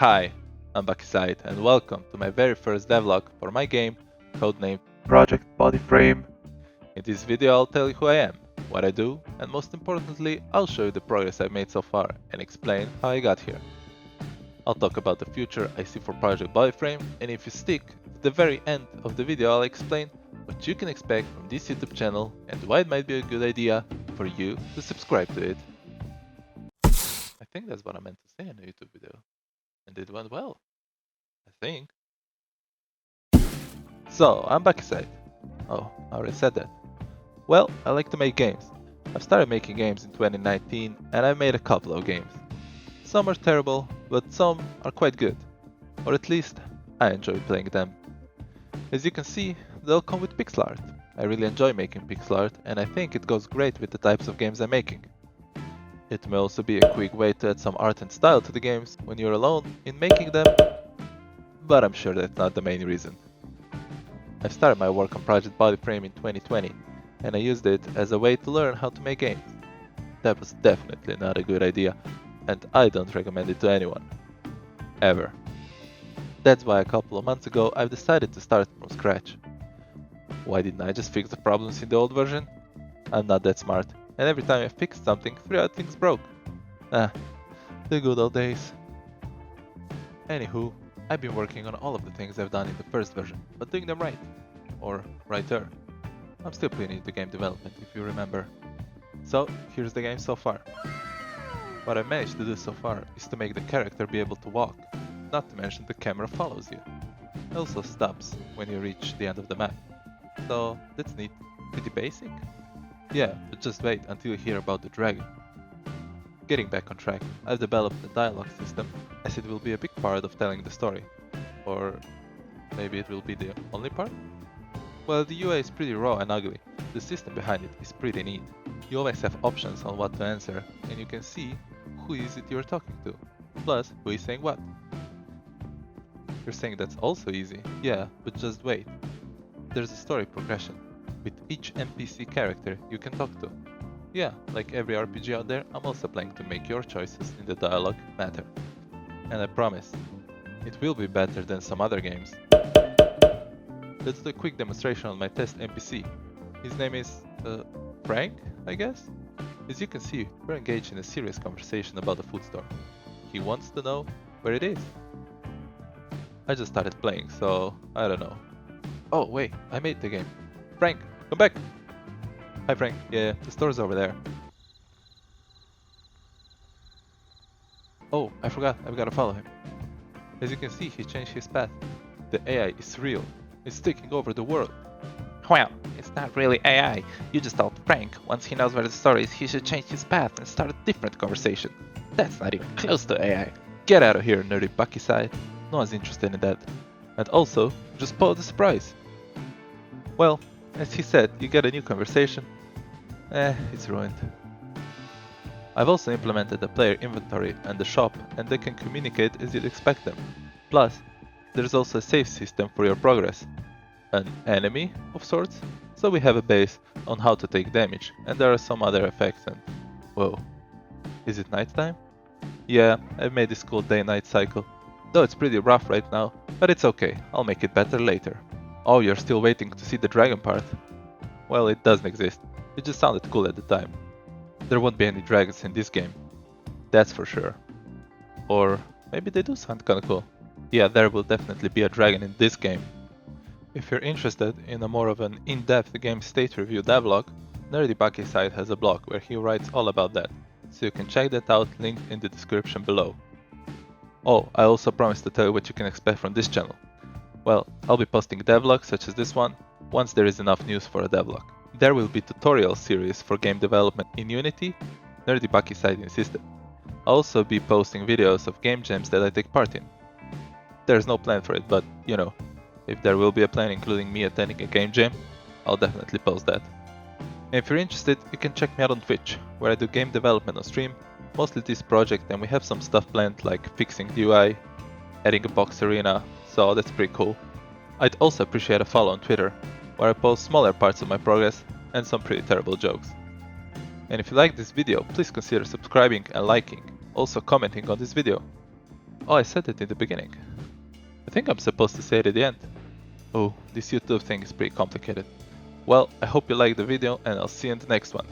Hi, I'm Bakiside and welcome to my very first devlog for my game, codenamed Project BodyFrame. In this video I'll tell you who I am, what I do, and most importantly I'll show you the progress I've made so far and explain how I got here. I'll talk about the future I see for Project BodyFrame, and if you stick to the very end of the video I'll explain what you can expect from this YouTube channel and why it might be a good idea for you to subscribe to it. I think that's what I meant to say in a YouTube video. And it went well, I think. So, I'm Bakiside. Oh, I already said that. Well, I like to make games. I've started making games in 2019 and I've made a couple of games. Some are terrible, but some are quite good. Or at least, I enjoy playing them. As you can see, they'll come with pixel art. I really enjoy making pixel art and I think it goes great with the types of games I'm making. It may also be a quick way to add some art and style to the games when you're alone in making them, but I'm sure that's not the main reason. I started my work on Project BodyFrame in 2020, and I used it as a way to learn how to make games. That was definitely not a good idea, and I don't recommend it to anyone. Ever. That's why a couple of months ago I've decided to start from scratch. Why didn't I just fix the problems in the old version? I'm not that smart. And every time I fixed something, 3 other things broke. The good old days. Anywho, I've been working on all of the things I've done in the first version, but doing them right. Or righter. I'm still pretty new to game development, if you remember. So, here's the game so far. What I've managed to do so far is to make the character be able to walk, not to mention the camera follows you. It also stops when you reach the end of the map. So, that's neat. Pretty basic? Yeah, but just wait until you hear about the dragon. Getting back on track, I've developed a dialogue system, as it will be a big part of telling the story. Or maybe it will be the only part? Well, the UI is pretty raw and ugly. The system behind it is pretty neat. You always have options on what to answer, and you can see who is it you're talking to, plus who is saying what. You're saying that's also easy, yeah, but just wait. There's a story progression. With each NPC character you can talk to. Yeah, like every RPG out there, I'm also planning to make your choices in the dialogue matter. And I promise, it will be better than some other games. Let's do a quick demonstration on my test NPC. His name is, Frank, I guess? As you can see, we're engaged in a serious conversation about the food store. He wants to know where it is. I just started playing, so I don't know. Oh wait, I made the game. Frank, come back! Hi Frank, yeah, the store's over there. Oh, I forgot, I've gotta follow him. As you can see, he changed his path. The AI is real. It's taking over the world. Well, it's not really AI. You just told Frank, once he knows where the store is, he should change his path and start a different conversation. That's not even close to AI. Get out of here, nerdy Bakiside. No one's interested in that. And also, just spoil the surprise. Well, as he said, you get a new conversation. It's ruined. I've also implemented a player inventory and the shop, and they can communicate as you'd expect them. Plus, there's also a save system for your progress. An enemy of sorts, so we have a base on how to take damage, and there are some other effects and... Whoa. Is it nighttime? Yeah, I've made this cool day-night cycle. Though it's pretty rough right now, but it's okay, I'll make it better later. Oh, you're still waiting to see the dragon part? Well, it doesn't exist. It just sounded cool at the time. There won't be any dragons in this game. That's for sure. Or maybe they do sound kinda cool. Yeah, there will definitely be a dragon in this game. If you're interested in a more of an in-depth game state review devlog, Nerdy Bakiside has a blog where he writes all about that, so you can check that out, linked in the description below. Oh, I also promised to tell you what you can expect from this channel. Well, I'll be posting devlogs such as this one, once there is enough news for a devlog. There will be tutorial series for game development in Unity, Nerdy Bakiside insisted. I'll also be posting videos of game jams that I take part in. There's no plan for it, but, you know, if there will be a plan including me attending a game jam, I'll definitely post that. And if you're interested, you can check me out on Twitch, where I do game development on stream, mostly this project, and we have some stuff planned like fixing the UI, adding a box arena, so that's pretty cool. I'd also appreciate a follow on Twitter, where I post smaller parts of my progress and some pretty terrible jokes. And if you like this video, please consider subscribing and liking, also commenting on this video. Oh, I said it in the beginning. I think I'm supposed to say it at the end. Oh, this YouTube thing is pretty complicated. Well, I hope you liked the video and I'll see you in the next one.